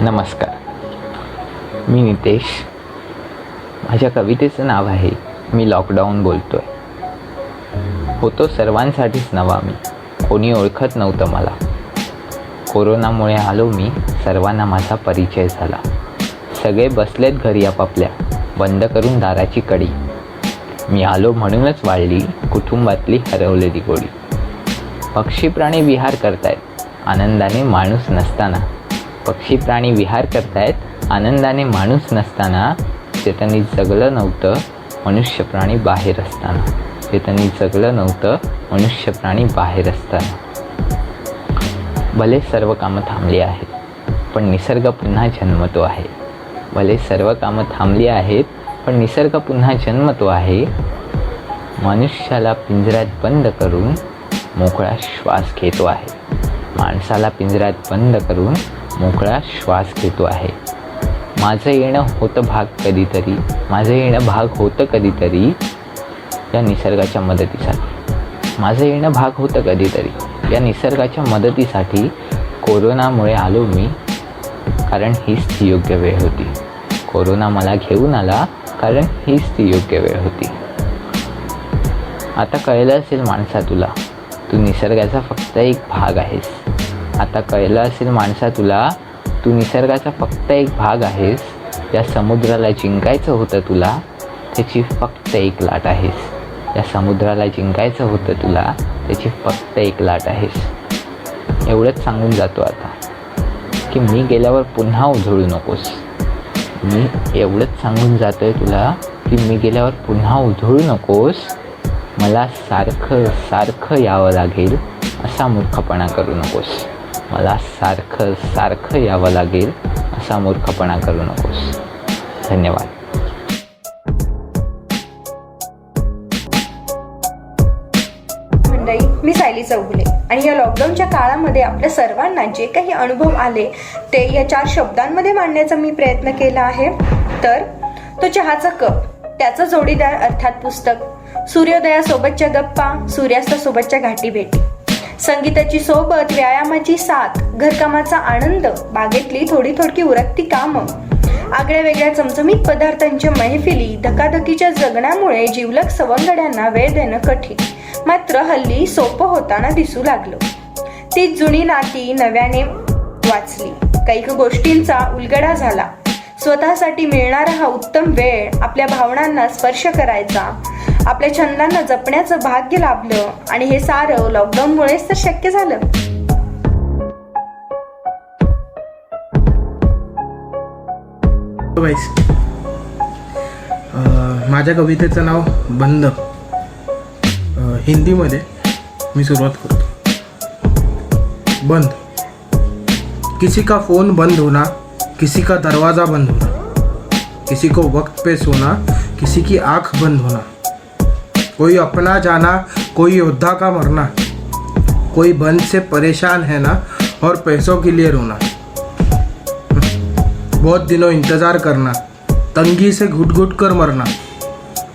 नमस्कार, मी नितेश. माझ्या कवितेचं नाव आहे मी लॉकडाऊन बोलतोय. होतो सर्वांसाठीच नवा मी, कोणी ओळखत नव्हतं मला. कोरोनामुळे आलो मी, सर्वांना माझा परिचय झाला. सगळे बसलेत घरी आपापल्या, बंद करून दाराची कडी. मी आलो म्हणूनच वाढली कुटुंबातली हरवलेली गोडी. पक्षी प्राणी विहार करतायत आनंदाने माणूस नसताना. पक्षी प्राणी विहार करतायत आनंदाने माणूस नसताना. ते त्यांनी जगलं नव्हतं मनुष्य प्राणी बाहेर असताना. ते त्यांनी जगलं नव्हतं मनुष्य प्राणी बाहेर असताना. भले सर्व कामं थांबली आहेत पण निसर्ग पुन्हा जन्मतो आहे. भले सर्व कामं थांबली आहेत पण निसर्ग पुन्हा जन्मतो आहे. मनुष्याला पिंजऱ्यात बंद करून मोकळा श्वास घेतो आहे. माणसाला पिंजऱ्यात बंद करून मोकळा श्वास घेतो आहे. माझं येणं होतं भाग कधीतरी, माझं येणं भाग होतं कधीतरी या निसर्गाच्या मदतीसाठी. माझं येणं भाग होतं कधीतरी या निसर्गाच्या मदतीसाठी. कोरोनामुळे आलो मी कारण हीच ती योग्य वेळ होती. कोरोना मला घेऊन आला कारण हीच ती योग्य वेळ होती. आता कळलं असेल माणसा तुला, तू निसर्गाचा फक्त एक भाग आहेस. आता कळलं असेल माणसा तुला, तू निसर्गाचा फक्त एक भाग आहेस. या समुद्राला जिंकायचं होतं तुला, त्याची फक्त एक लाट आहेस. या समुद्राला जिंकायचं होतं तुला, त्याची फक्त एक लाट आहेस. एवढंच सांगून जातो आता की मी गेल्यावर पुन्हा उधळू नकोस. मी एवढंच सांगून जातो आहे तुला की मी गेल्यावर पुन्हा उधळू नकोस. मला सारखं सारखं यावं लागेल असा मूर्खपणा करू नकोस. मला सारखं सारखं यावं लागेल असा मूर्खपणा करू नकोस. धन्यवाद. मंडळी, मी सायली चौगुले आणि या लॉकडाऊनच्या काळामध्ये आपल्या सर्वांना जे काही अनुभव आले ते या 4 शब्दांमध्ये मांडण्याचा मी प्रयत्न केला आहे. तर तो चहाचा कप, त्याचा जोडीदार अर्थात पुस्तक, सूर्योदयासोबतच्या गप्पा, सूर्यास्तासोबतच्या घाटी भेटी, संगीताची सोबत, व्यायामाची साथ, घरकामाचा आनंद, बागेतली थोडी थोडकी उरकती कामं, आगळ्या वेगळ्या चमचमीत पदार्थांच्या मैफिली, धकाधकीच्या जगण्यामुळे जिवलग सवंगड्यांना वेळ देणं कठीण मात्र हल्ली सोपं होताना दिसू लागलं. ती जुनी नाती नव्याने वाचली, काही गोष्टींचा उलगडा झाला. स्वतःसाठी मिळणारा हा उत्तम वेळ, आपल्या भावनांना स्पर्श करायचा, आपल्या छंदांना जपण्याचं भाग्य लाभलं आणि हे सारं लॉकडाऊनमुळेच तर शक्य झालं. माझ्या कवितेचं नाव बंद. हिंदीमध्ये मी सुरुवात करतो. बंद. किसी का फ़ोन बंद होना, किसी का दरवाज़ा बंद होना, किसी को वक्त पे सोना, किसी की आँख बंद होना, कोई अपना जाना, कोई योद्धा का मरना, कोई बंद से परेशान है ना और पैसों के लिए रोना, बहुत दिनों इंतज़ार करना, तंगी से घुट घुट कर मरना,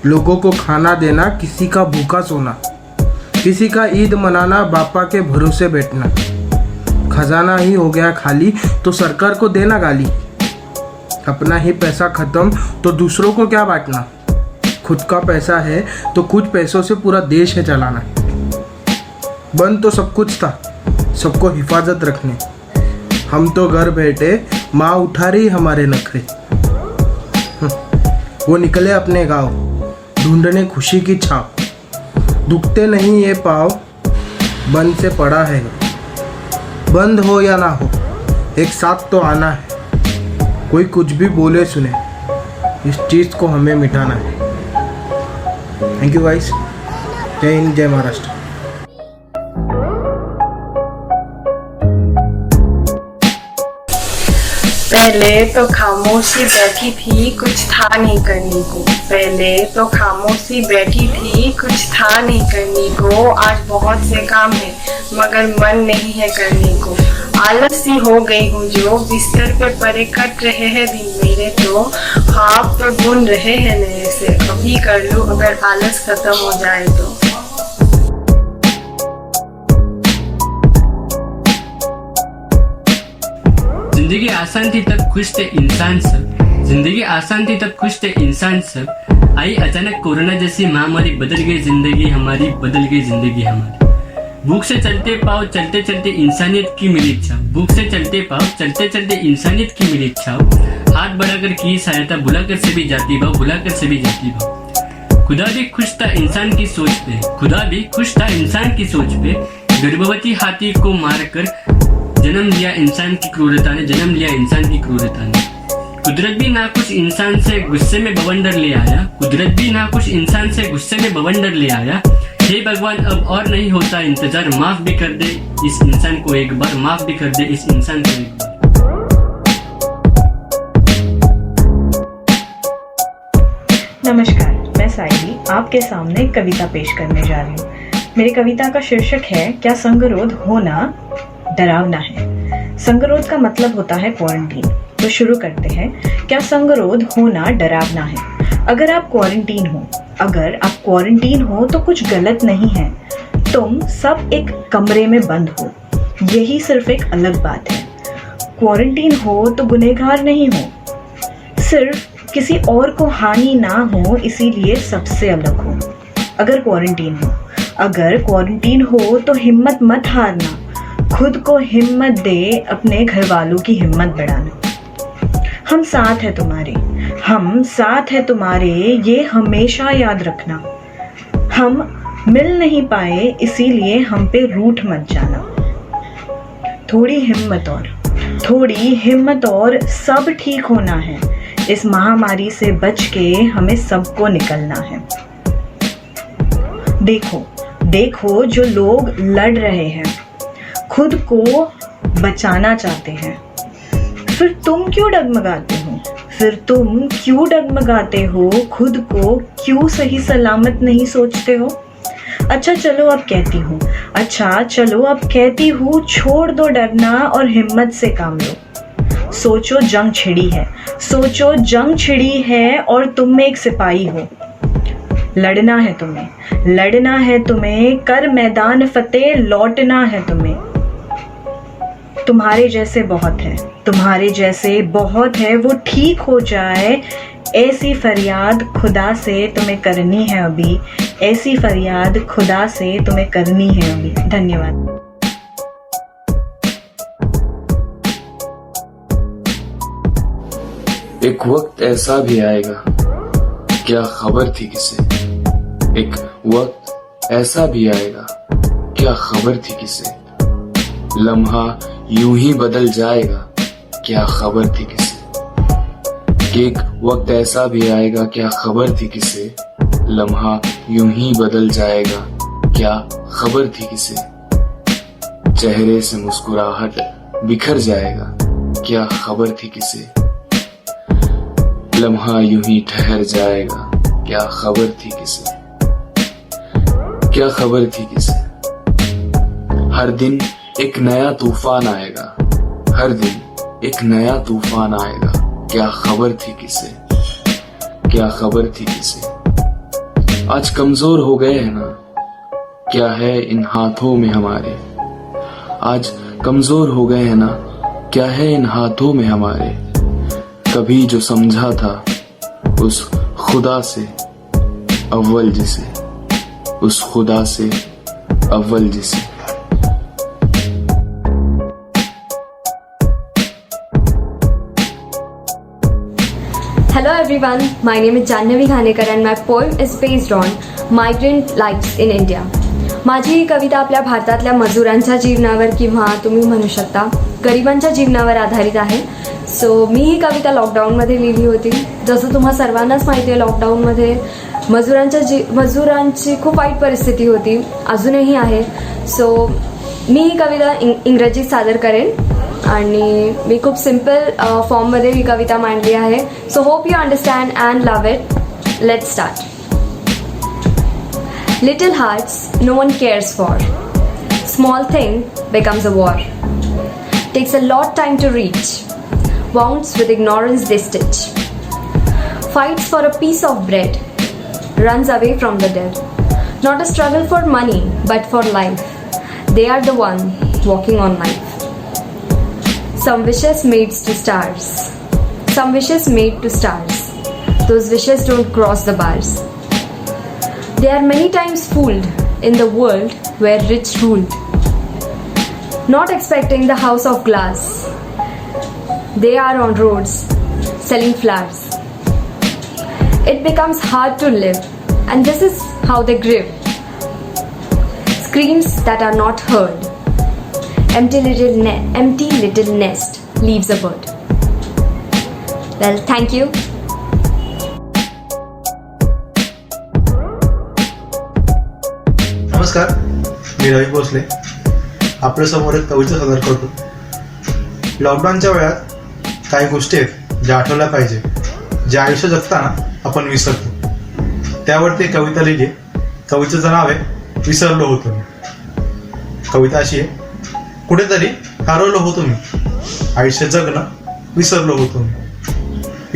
लोगों को खाना देना, किसी का भूखा सोना, किसी का ईद मनाना, बापा के भरोसे बैठना, खजाना ही हो गया खाली तो सरकार को देना गाली, अपना ही पैसा खत्म तो दूसरों को क्या बांटना, खुद का पैसा है तो कुछ पैसों से पूरा देश है चलाना। बंद तो सब कुछ था, सबको हिफाजत रखने, हम तो घर बैठे, माँ उठा रही हमारे नखरे। वो निकले अपने गाँव ढूंढने खुशी की छाप, दुखते नहीं ये पाँव, बंद से पड़ा है। बंद हो या ना हो एक साथ तो आना है, कोई कुछ भी बोले सुने, इस चीज़ को हमें मिटाना है। Thank you guys. जय हिंद, जय महाराष्ट्र. पहले तो खामोशी बैठी थी, कुछ था नहीं करने को. पहले तो खामोशी बैठी थी, कुछ था नहीं करने को. आज बहुत से काम है मगर मन नहीं है करने को. आलसी हो गई हूँ जो, बिस्तर पे परे कट रहे हैं दिन मेरे तो. ख्वाब तो बुन रहे हैं नए से, अभी कर लूँ अगर आलस खत्म हो जाए तो. जिंदगी आसान थी तब खुश थे इंसान सब, जिंदगी आसान थी तब खुश थे इंसान सब। आई अचानक कोरोना जैसी महामारी, बदल गई जिंदगी हमारी, बदल गई जिंदगी हमारी। भूख से चलते पाओ चलते चलते इंसानियत की मिली इच्छा, भूख से चलते पाओ चलते चलते इंसानियत की मिली इच्छा। हाथ बढ़ाकर की सहायता, बुलाकर से भी जाती भाव, बुलाकर से भी जाती भाव। खुदा भी खुश था इंसान की सोच पे, खुदा भी खुश था इंसान की सोच पे। गर्भवती हाथी को मारकर जन्म लिया इंसान की क्रूरता ने, जन्म लिया इंसान की क्रूरता ने। कुदरत भी ना कुछ इंसान से गुस्से में बवंडर ले आया, कुदरत भी ना कुछ इंसान से गुस्से में बवंडर ले आया। हे भगवान अब और नहीं होता इंतजार, माफ भी कर दे इस इंसान को एक बार, माफ भी कर दे इस इंसान को एक बार। नमस्कार, मैं साइली आपके सामने एक कविता पेश करने जा रही हूँ। मेरी कविता का शीर्षक है क्या संगरोध होना डरावना है। संगरोध का मतलब होता है क्वारंटीन। तो शुरू करते हैं। क्या संगरोध होना डरावना है? अगर आप क्वारंटीन हो तो कुछ गलत नहीं है। तुम सब एक कमरे में बंद हो, यही सिर्फ एक अलग बात है। क्वारंटीन हो तो गुनहगार नहीं हो, सिर्फ किसी और को हानि ना हो इसीलिए सबसे अलग हो। अगर क्वारंटीन हो तो हिम्मत मत हारना, खुद को हिम्मत दे, अपने घर वालों की हिम्मत बढ़ाना। हम साथ हैं तुम्हारे, ये हमेशा याद रखना। हम मिल नहीं पाए इसीलिए हम पे रूठ मत जाना। थोड़ी हिम्मत और सब ठीक होना है। इस महामारी से बच के हमें सबको निकलना है। देखो जो लोग लड़ रहे हैं, खुद को बचाना चाहते हैं, फिर तुम क्यों डगमगाते हो? खुद को क्यों सही सलामत नहीं सोचते हो? अच्छा चलो अब कहती हूँ छोड़ दो डरना और हिम्मत से काम लो। सोचो जंग छिड़ी है और तुम में एक सिपाही हो। लड़ना है तुम्हें, कर मैदान फतेह, लौटना है तुम्हें। तुम्हारे जैसे बहुत है, वो ठीक हो जाए। ऐसी फरियाद खुदा से तुम्हें करनी है अभी, धन्यवाद। एक वक्त ऐसा भी आएगा, क्या खबर थी किसे। एक वक्त ऐसा भी आएगा, क्या खबर थी किसे। लम्हा यूं ही बदल जाएगा, क्या खबर थी किसे। एक वक्त ऐसा भी आएगा, क्या खबर थी किसे। लम्हा यूं ही बदल जाएगा, क्या खबर थी किसे। चेहरे से मुस्कुराहट बिखर जाएगा, क्या खबर थी किसे। लम्हा यूं ही ठहर जाएगा, क्या खबर थी किसे। क्या खबर थी किसे। हर दिन एक नया तूफान आएगा, हर दिन एक नया तूफान आएगा, क्या खबर थी किसे। क्या खबर थी किसे। आज कमजोर हो गए हैं ना, क्या है इन हाथों में हमारे। आज कमजोर हो गए हैं ना, क्या है इन हाथों में हमारे। कभी जो समझा था उस खुदा से अव्वल जिसे, उस खुदा से अव्वल जिसे। Hello everyone, my name is Janhavi Ghanekar and my poem is based on migrant lives in India. माझी ही कविता आपल्या भारतातल्या मजुरांच्या जीवनावर किंवा तुम्ही म्हणू शकता गरिबांच्या जीवनावर आधारित आहे. सो मी ही कविता लॉकडाऊनमध्ये लिहिली होती. जसं तुम्हा सर्वांनाच माहिती आहे लॉकडाऊनमध्ये मजुरांची खूप वाईट परिस्थिती होती, अजूनही आहे. सो मी ही कविता इंग्रजीत सादर करेन आणि मी खूप सिम्पल फॉर्ममध्ये ही कविता मांडली आहे. So hope you understand and love it. Let's start. Little hearts no one cares for. Small thing becomes a war. Takes a lot time to reach. Wounds with ignorance they stitch. Fights for a piece of bread. Runs away from the dead. Not a struggle for money but for life. They are the one walking on life. Some wishes made to stars. Some wishes made to stars. Those wishes don't cross the bars. They are many times fooled in the world where rich ruled. Not expecting the house of glass. They are on roads selling flowers. It becomes hard to live, and this is how they grieve. Screams that are not heard. Empty little nest leaves a bird. Well, thank you. नमस्कार, मी रवी भोसले आपल्या समोर एक कविता सादर करतो. लॉकडाऊनच्या वेळात काही गोष्टी आहेत ज्या आठवल्या पाहिजे, ज्या आयुष्य जगताना आपण विसरतो. त्यावरती एक कविता लिहिली. कवितेचं नाव आहे विसरलो होतो मी. कविता अशी आहे, कुठेतरी हरवलो होतो मी, आयुष्य जगणं विसरलो होतो मी.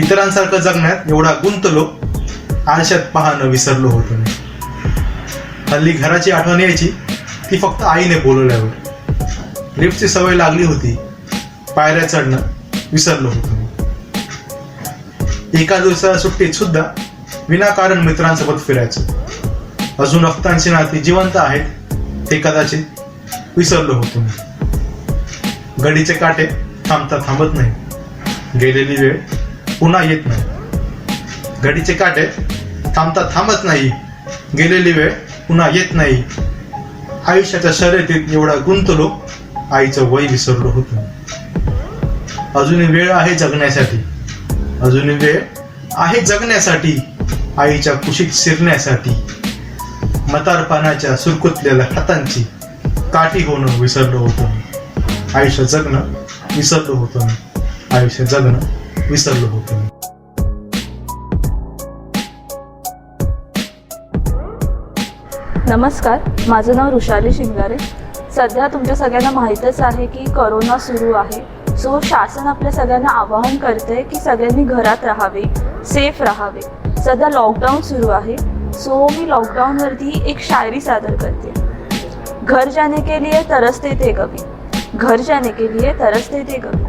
इतरांसारखं जगण्यात एवढा गुंतलो, आरशात पाहणं विसरलो होतो मी. हल्ली घराची आठवण यायची ती फक्त आईने बोलवल्यावर. लिफ्टची सवय लागली होती, पायऱ्या चढणं विसरलो होतो मी. एका दिवसाच्या सुट्टीत सुद्धा विनाकारण मित्रांसोबत फिरायचं. अजून रक्तांची नाती जिवंत आहेत ते कदाचित विसरलो होतो मी. घडीचे काटे थांबता थांबत नाही, गेलेली वेळ पुन्हा येत नाही. घडीचे काटे थांबता थांबत नाही, गेलेली वेळ पुन्हा येत नाही. आयुष्याच्या शर्यतीत एवढा गुंतलो, आईचं वय विसरलो होतो. अजूनही वेळ आहे जगण्यासाठी, अजूनही वेळ आहे जगण्यासाठी, आईच्या कुशीत शिरण्यासाठी. म्हातारपणाच्या सुरकुतलेल्या हातांची काठी होणं विसरलो होतो मी. आयुष्य जगणं विसरलो होतो मी. आयुष्य जगणं विसरलो होतो मी. नमस्कार, माझं नाव ऋषाली शिंगारे. सध्या तुमच्या सगळ्यांना माहीतच आहे की करोना सुरू आहे. सो शासन आपल्या सगळ्यांना आवाहन करते की सगळ्यांनी घरात राहावे, सेफ राहावे. सध्या लॉकडाऊन सुरू आहे. सो मी लॉकडाऊनवरती एक शायरी सादर करते. घर जाने के लिए तरसते थे कभी, घर जाने के लिए तरसते थे कभी.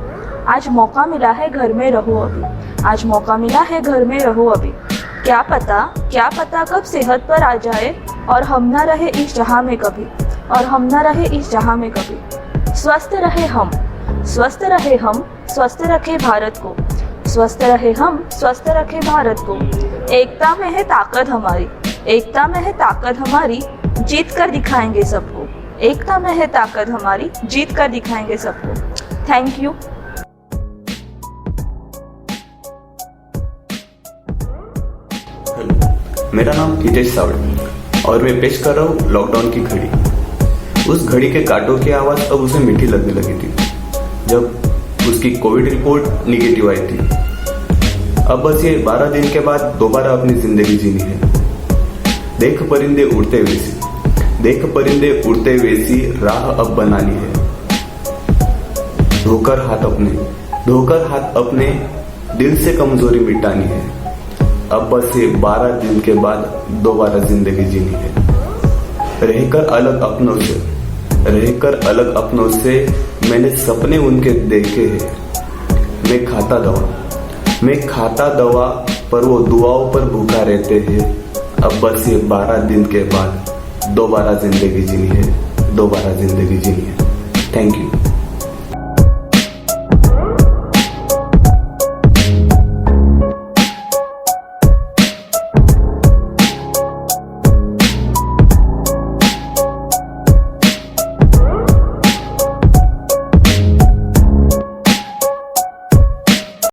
आज मौका मिला है घर में रहो अभी, आज मौका मिला है घर में रहो अभी. क्या पता कब सेहत पर आ जाए और हम ना रहे इस जहां में कभी, और हम ना रहे इस जहां में कभी. स्वस्थ रहे हम, स्वस्थ रहे हम, स्वस्थ रखे भारत को, स्वस्थ रहे हम, स्वस्थ रखे भारत को. एकता में है ताकत हमारी, एकता में है ताकत हमारी, जीत कर दिखाएंगे सबको. एकता में है ताकत हमारी, जीत कर दिखाएंगे सबको. Thank you. मेरा नाम हितेश सावड़े और मैं पेश कर रहा हूँ लॉकडाउन की घड़ी. उस घड़ी के कांटों की आवाज अब उसे मीठी लगने लगी थी जब उसकी कोविड रिपोर्ट निगेटिव आई थी. अब बस ये 12 दिन के बाद दोबारा अपनी जिंदगी जीनी है. देख परिंदे उड़ते वैसी, देख परिंदे उड़ते वैसी राह अब बनानी है. धोकर हाथ अपने दिल से कमजोरी मिटानी है. अब बस ये 12 दिन के बाद दोबारा जिंदगी जीनी है. रहकर अलग अपनों से मैंने सपने उनके देखे हैं. मैं खाता दवा पर वो दुआओं पर भूखा रहते हैं. अब बस ये 12 दिन के बाद दोबारा जिंदगी जीनी है, दोबारा जिंदगी जीनी है. Thank you.